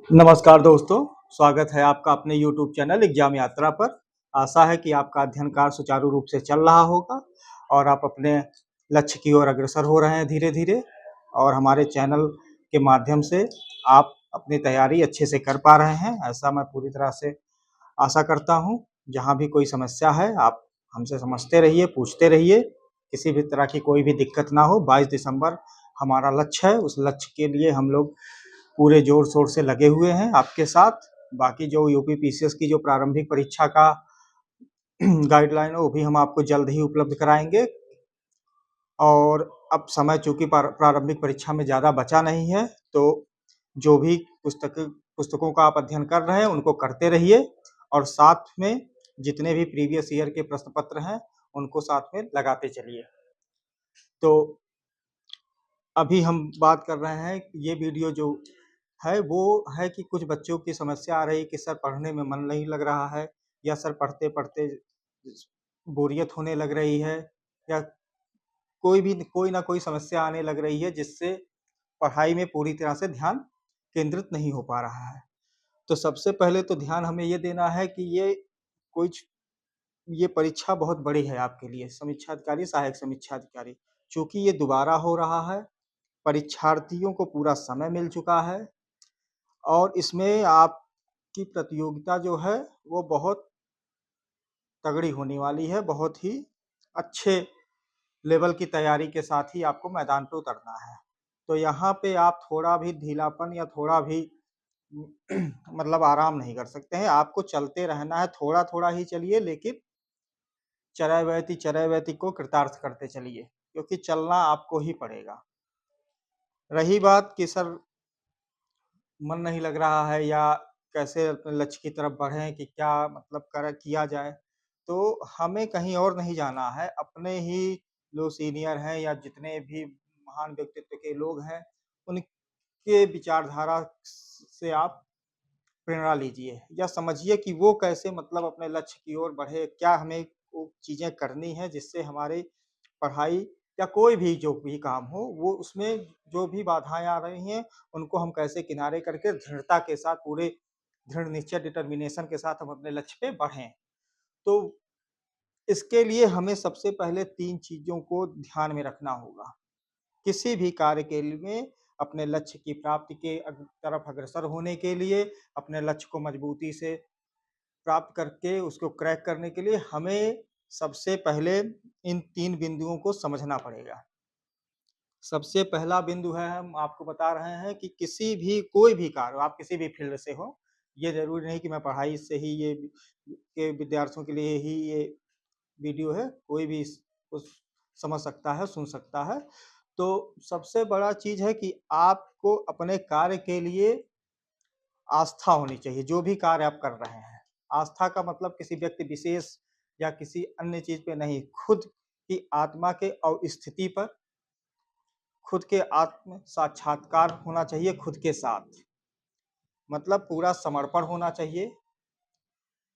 नमस्कार दोस्तों, स्वागत है आपका अपने YouTube चैनल एग्जाम यात्रा पर। आशा है कि आपका अध्ययन कार्य सुचारू रूप से चल रहा होगा और आप अपने लक्ष्य की ओर अग्रसर हो रहे हैं धीरे-धीरे और हमारे चैनल के माध्यम से आप अपनी तैयारी अच्छे से कर पा रहे हैं, ऐसा मैं पूरी तरह से आशा करता हूँ। जहाँ भी कोई समस्या है, आप हमसे समझते रहिए, पूछते रहिए, किसी भी तरह की कोई भी दिक्कत ना हो। 22 दिसंबर हमारा लक्ष्य है, उस लक्ष्य के लिए हम लोग पूरे जोर-शोर से लगे हुए हैं आपके साथ। बाकी जो यूपी पीसीएस की जो प्रारंभिक परीक्षा का गाइडलाइन है, वो भी हम आपको जल्द ही उपलब्ध कराएँगे और अब समय चूँकि प्रारंभिक परीक्षा में ज़्यादा बचा नहीं है, तो जो भी पुस्तकों का आप अध्ययन कर रहे हैं, उनको करते रहिए और साथ में जितने भी प्रीवियस ईयर के प्रश्न पत्र हैं, उनको साथ में लगाते चलिए। तो अभी हम बात कर रहे हैं, ये वीडियो जो है वो है कि कुछ बच्चों की समस्या आ रही है कि सर पढ़ने में मन नहीं लग रहा है या सर पढ़ते-पढ़ते बोरियत होने लग रही है या कोई ना कोई समस्या आने लग रही है जिससे पढ़ाई में पूरी तरह से ध्यान केंद्रित नहीं हो पा रहा है। तो सबसे पहले तो ध्यान हमें ये देना है कि कुछ ये परीक्षा बहुत बड़ी है आपके लिए, समीक्षा अधिकारी, सहायक समीक्षा अधिकारी। चूँकि ये दोबारा हो रहा है, परीक्षार्थियों को पूरा समय मिल चुका है और इसमें आपकी प्रतियोगिता जो है वो बहुत तगड़ी होने वाली है, बहुत ही अच्छे लेवल की तैयारी के साथ ही आपको मैदान पे उतरना है। तो यहाँ पे आप थोड़ा भी ढीलापन या थोड़ा भी मतलब आराम नहीं कर सकते हैं, आपको चलते रहना है, थोड़ा-थोड़ा ही चलिए लेकिन चरैवेति को कृतार्थ करते चलिए, क्योंकि चलना आपको ही पड़ेगा। रही बात कि सर मन नहीं लग रहा है या कैसे अपने लक्ष्य की तरफ बढ़ें कि क्या मतलब कर किया जाए, तो हमें कहीं और नहीं जाना है, अपने ही जो सीनियर हैं या जितने भी महान व्यक्तित्व के लोग हैं, उनके विचारधारा से आप प्रेरणा लीजिए या समझिए कि वो कैसे मतलब अपने लक्ष्य की ओर बढ़े, क्या हमें वो चीज़ें करनी हैं जिससे हमारी पढ़ाई या कोई भी जो भी काम हो, वो उसमें जो भी बाधाएँ आ रही हैं, उनको हम कैसे किनारे करके दृढ़ता के साथ पूरे दृढ़ निश्चय डिटर्मिनेशन के साथ हम अपने लक्ष्य पे बढ़ें। तो इसके लिए हमें सबसे पहले 3 चीज़ों को ध्यान में रखना होगा। किसी भी कार्य के लिए अपने लक्ष्य की प्राप्ति के तरफ अग्रसर होने के लिए, अपने लक्ष्य को मजबूती से प्राप्त करके उसको क्रैक करने के लिए हमें सबसे पहले इन 3 बिंदुओं को समझना पड़ेगा। सबसे पहला बिंदु है हम आपको बता रहे हैं कि किसी भी कोई भी कार्य हो, आप किसी भी फ़ील्ड से हो, ये ज़रूरी नहीं कि मैं पढ़ाई से ही ये के विद्यार्थियों के लिए ही ये वीडियो है, कोई भी इसको समझ सकता है, सुन सकता है। तो सबसे बड़ा चीज़ है कि आपको अपने कार्य के लिए आस्था होनी चाहिए, जो भी कार्य आप कर रहे हैं। आस्था का मतलब किसी व्यक्ति विशेष या किसी अन्य चीज़ पे नहीं, खुद की आत्मा के स्थिति पर, खुद के आत्म साक्षात्कार होना चाहिए खुद के साथ। मतलब पूरा समर्पण होना चाहिए।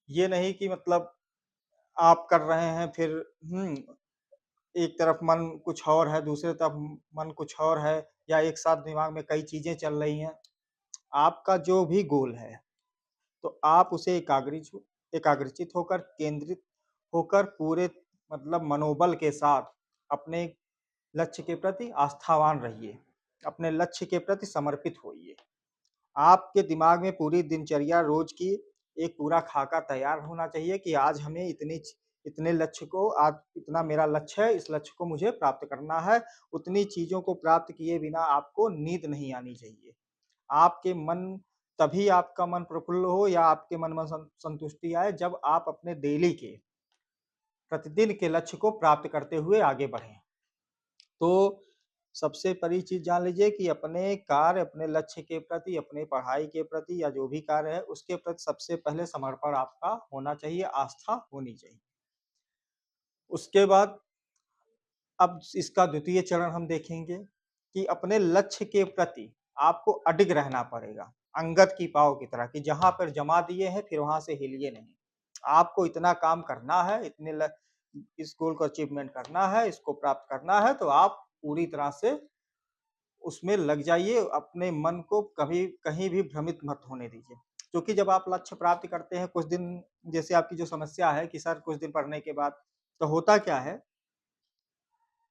ये नहीं कि मतलब आप कर रहे हैं फिर हुँ, एक तरफ मन कुछ और है, दूसरी तरफ मन कुछ और है या एक साथ दिमाग में कई चीज़ें चल रही हैं। आपका जो भी गोल है, तो आप उसे एकाग्रचित होकर, केंद्रित होकर पूरे मतलब मनोबल के साथ अपने लक्ष्य के प्रति आस्थावान रहिए। अपने लक्ष्य के प्रति समर्पित होइए। आपके दिमाग में पूरी दिनचर्या रोज की एक पूरा खाका तैयार होना चाहिए कि आज हमें इतने लक्ष्य को आज इतना मेरा लक्ष्य है, इस लक्ष्य को मुझे प्राप्त करना है। उतनी चीज़ों को प्राप्त किए बिना आपको नींद नहीं आनी चाहिए। आपके मन तभी आपका मन प्रफुल्ल हो या आपके मन में संतुष्टि आए जब आप अपने डेली के, प्रतिदिन के लक्ष्य को प्राप्त करते हुए आगे बढ़ें। तो सबसे बड़ी चीज़ जान लीजिए कि अपने कार्य, अपने लक्ष्य के प्रति, अपने पढ़ाई के प्रति या जो भी कार्य है, उसके प्रति सबसे पहले समर्पण आपका होना चाहिए, आस्था होनी चाहिए। उसके बाद अब इसका द्वितीय चरण हम देखेंगे कि अपने लक्ष्य के प्रति आपको अडिग रहना पड़ेगा, अंगद की पाव की तरह कि जहाँ पर जमा दिए हैं, फिर वहाँ से हिलिए नहीं। आपको इतना काम करना है, इस गोल को अचीवमेंट करना है, इसको प्राप्त करना है, तो आप पूरी तरह से उसमें लग जाइए, अपने मन को कभी कहीं भी भ्रमित मत होने दीजिए। क्योंकि जब आप लक्ष्य प्राप्त करते हैं कुछ दिन, जैसे आपकी जो समस्या है कि सर कुछ दिन पढ़ने के बाद, तो होता क्या है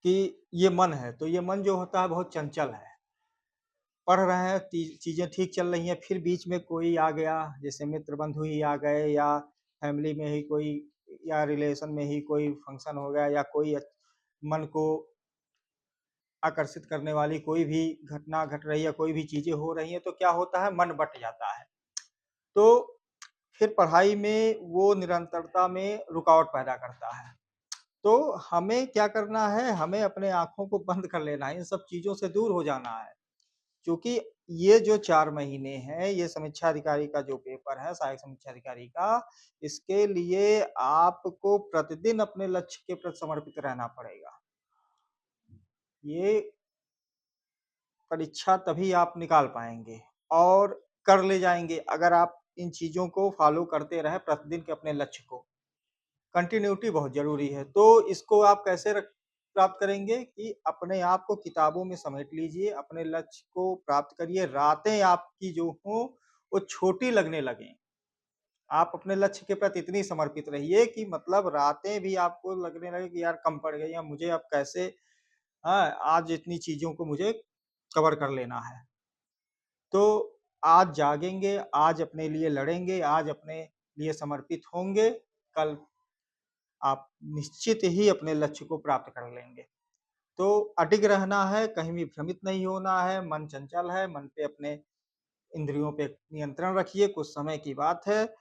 कि ये मन है, तो ये मन जो होता है बहुत चंचल है। पढ़ रहे हैं, चीज़ें ठीक चल रही हैं, फिर बीच में कोई आ गया, जैसे मित्र बंधु ही आ गए या फैमिली में ही कोई या रिलेशन में ही कोई फंक्शन हो गया या कोई मन को आकर्षित करने वाली कोई भी घटना घट रही है, कोई भी चीज़ें हो रही हैं, तो क्या होता है, मन बँट जाता है। तो फिर पढ़ाई में वो निरंतरता में रुकावट पैदा करता है। तो हमें क्या करना है, हमें अपने आँखों को बंद कर लेना है, इन सब चीज़ों से दूर हो जाना है। क्योंकि ये जो 4 महीने हैं, ये समीक्षा अधिकारी का जो पेपर है, सहायक समीक्षा अधिकारी का, इसके लिए आपको प्रतिदिन अपने लक्ष्य के प्रति समर्पित रहना पड़ेगा। ये परीक्षा तभी आप निकाल पाएँगे और कर ले जाएँगे अगर आप इन चीज़ों को फ़ॉलो करते रहें प्रतिदिन के अपने लक्ष्य को। कंटिन्यूटी बहुत ज़रूरी है, तो इसको आप कैसे प्राप्त करेंगे कि अपने आप को किताबों में समेट लीजिए, अपने लक्ष्य को प्राप्त करिए, रातें आपकी जो हों, वो छोटी लगने लगें। आप अपने लक्ष्य के प्रति इतनी समर्पित रहिए कि मतलब रातें भी आपको लगने लगे कि यार कम पड़ गई हैं, मुझे अब कैसे आज इतनी चीज़ों को मुझे कवर कर लेना है। तो आज जागेंगे, आज अपने लिए लड़ेंगे, आज अपने लिए समर्पित होंगे, कल आप निश्चित ही अपने लक्ष्य को प्राप्त कर लेंगे। तो अडिग रहना है, कहीं भी भ्रमित नहीं होना है, मन चंचल है, मन पे अपने इंद्रियों पे नियंत्रण रखिए, कुछ समय की बात है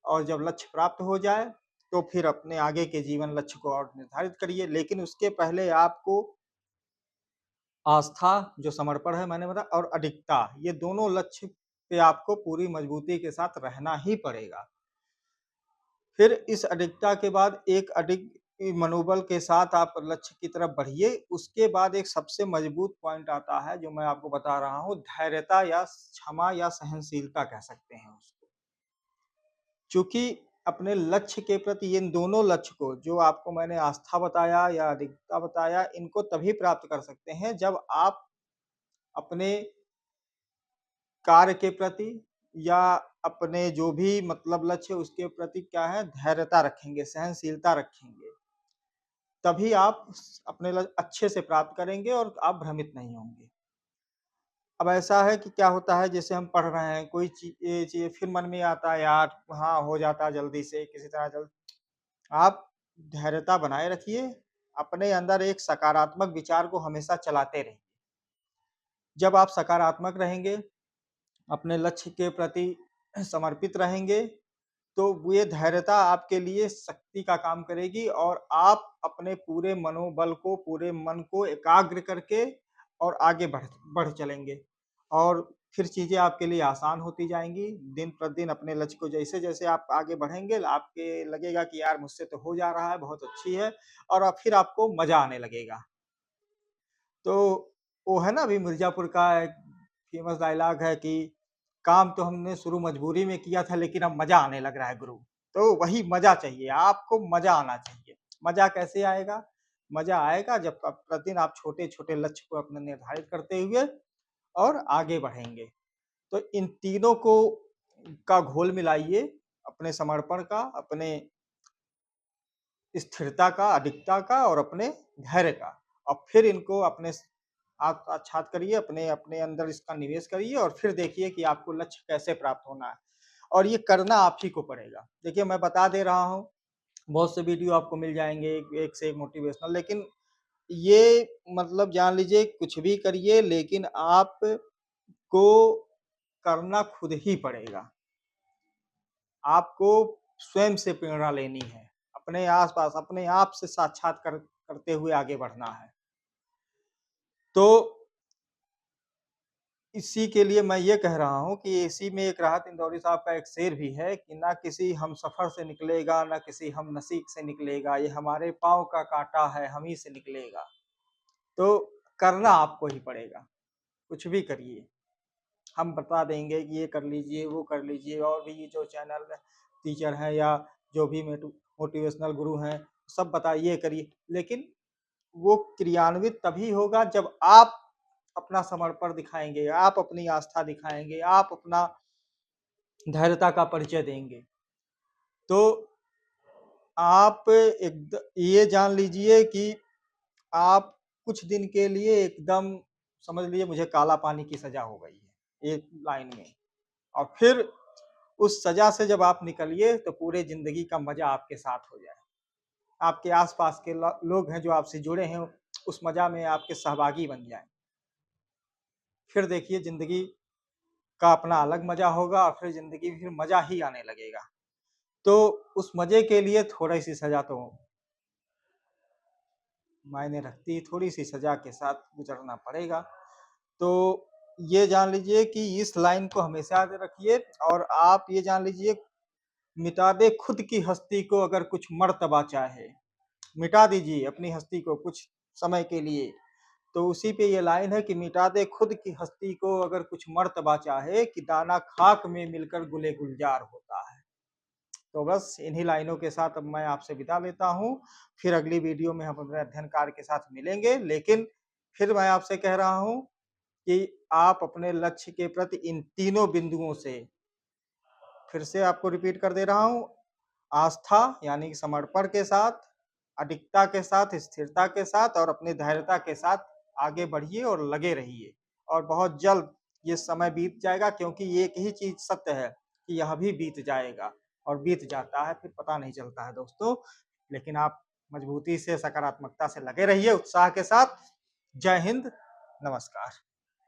और जब लक्ष्य प्राप्त हो जाए, तो फिर अपने आगे के जीवन लक्ष्य को और निर्धारित करिए। लेकिन उसके पहले आपको आस्था, जो समर्पण है मैंने बताया और अडिगता, ये दोनों लक्ष्य पे आपको पूरी मजबूती के साथ रहना ही पड़ेगा। फिर इस अडिगता के बाद एक अडिग मनोबल के साथ आप लक्ष्य की तरफ बढ़िए। उसके बाद एक सबसे मजबूत पॉइंट आता है जो मैं आपको बता रहा हूँ, धैर्यता या क्षमा या सहनशीलता कह सकते हैं उसको। चूँकि अपने लक्ष्य के प्रति इन दोनों लक्ष्य को जो आपको मैंने आस्था बताया या अडिगता बताया, इनको तभी प्राप्त कर सकते हैं जब आप अपने कार्य के प्रति या अपने जो भी मतलब लक्ष्य है उसके प्रति क्या है, धैर्यता रखेंगे, सहनशीलता रखेंगे। तभी आप अपने अच्छे से प्राप्त करेंगे और आप भ्रमित नहीं होंगे। अब ऐसा है कि क्या होता है, जैसे हम पढ़ रहे हैं, कोई ये चीज़ फिर मन में आता है यार हाँ, हो जाता है जल्दी से किसी तरह आप धैर्यता बनाए रखिए, अपने अंदर एक सकारात्मक विचार को हमेशा चलाते रहिए। जब आप सकारात्मक रहेंगे, अपने लक्ष्य के प्रति समर्पित रहेंगे, तो ये धैर्यता आपके लिए शक्ति का काम करेगी और आप अपने पूरे मनोबल को, पूरे मन को एकाग्र करके और आगे बढ़ चलेंगे और फिर चीज़ें आपके लिए आसान होती जाएँगी। दिन-प्रतिदिन अपने लक्ष्य को जैसे-जैसे आप आगे बढ़ेंगे, आपके लगेगा कि यार मुझसे तो हो जा रहा है, बहुत अच्छी है और अब फिर आपको मज़ा आने लगेगा। तो वो है ना, अभी मिर्ज़ापुर का एक फ़ेमस डायलॉग है कि काम तो हमने शुरू मजबूरी में किया था लेकिन अब मज़ा आने लग रहा है गुरु। तो वही मज़ा चाहिए, आपको मज़ा आना चाहिए। मज़ा कैसे आएगा? मज़ा आएगा जब प्रतिदिन आप छोटे-छोटे लक्ष्य को अपने निर्धारित करते हुए और आगे बढ़ेंगे। तो इन तीनों को का घोल मिलाइए, अपने समर्पण का, अपने स्थिरता का, अडिगता का और अपने धैर्य का और फिर इनको अपने आप आच्छाद करिए, अपने अपने अंदर इसका निवेश करिए और फिर देखिए कि आपको लक्ष्य कैसे प्राप्त होना है और ये करना आप ही को पड़ेगा। देखिए मैं बता दे रहा हूँ, बहुत से वीडियो आपको मिल जाएँगे, एक से एक मोटिवेशनल, लेकिन ये मतलब जान लीजिए कुछ भी करिए लेकिन आपको करना खुद ही पड़ेगा। आपको स्वयं से प्रेरणा लेनी है, अपने आस-पास अपने आप से साक्षात्कार करते हुए आगे बढ़ना है। तो इसी के लिए मैं ये कह रहा हूँ कि इसी में एक राहत इंदौरी साहब का एक शेर भी है कि ना किसी हमसफ़र से निकलेगा, ना किसी हमनसीब से निकलेगा, ये हमारे पाँव का काँटा है, हम ही से निकलेगा। तो करना आपको ही पड़ेगा, कुछ भी करिए। हम बता देंगे कि ये कर लीजिए, वो कर लीजिए और भी जो चैनल टीचर हैं या जो भी मोटिवेशनल गुरु हैं, सब बताइए करिए, लेकिन वो क्रियान्वित तभी होगा जब आप अपना समर्पण दिखाएँगे, आप अपनी आस्था दिखाएँगे, आप अपना धैर्यता का परिचय देंगे, तो आप ये जान लीजिए कि आप कुछ दिन के लिए एकदम समझ लीजिए मुझे काला पानी की सज़ा हो गई है, एक लाइन में। और फिर उस सज़ा से जब आप निकलिए तो पूरे ज़िंदगी का मज़ा आपके साथ हो जाए। आपके आस-पास के ल लोग हैं जो आपसे जुड़े हैं, उस मज़ा में आपके सहभागी बन जाएँ। फिर देखिए ज़िंदगी का अपना अलग मज़ा होगा और फिर ज़िंदगी में फिर मज़ा ही आने लगेगा। तो उस मज़े के लिए थोड़ी-सी सज़ा तो मायने रखती है, थोड़ी-सी सज़ा के साथ गुज़रना पड़ेगा। तो ये जान लीजिए कि इस लाइन को हमेशा याद रखिए और आप ये जान लीजिए मिटा दे खुद की हस्ती को अगर कुछ मर्तबा चाहे, मिटा दीजिए अपनी हस्ती को कुछ समय के लिए। तो उसी पे ये लाइन है कि मिटा दे खुद की हस्ती को अगर कुछ मर्तबा चाहे कि दाना खाक में मिलकर गुले गुलजार होता है। तो बस इन्हीं लाइनों के साथ अब मैं आपसे विदा लेता हूँ। फिर अगली वीडियो में हम अपने अध्ययन कार्य के साथ मिलेंगे, लेकिन फिर मैं आपसे कह रहा हूँ कि आप अपने लक्ष्य के प्रति इन तीनों बिंदुओं से फिर से आपको रिपीट कर दे रहा हूँ, आस्था यानी कि समर्पण के साथ, अडिगता के साथ, स्थिरता के साथ और अपनी धैर्यता के साथ आगे बढ़िए और लगे रहिए। और बहुत जल्द ये समय बीत जाएगा क्योंकि एक ही चीज़ सत्य है कि यह भी बीत जाएगा और बीत जाता है, फिर पता नहीं चलता है दोस्तों। लेकिन आप मजबूती से, सकारात्मकता से लगे रहिए, उत्साह के साथ। जय हिंद, नमस्कार।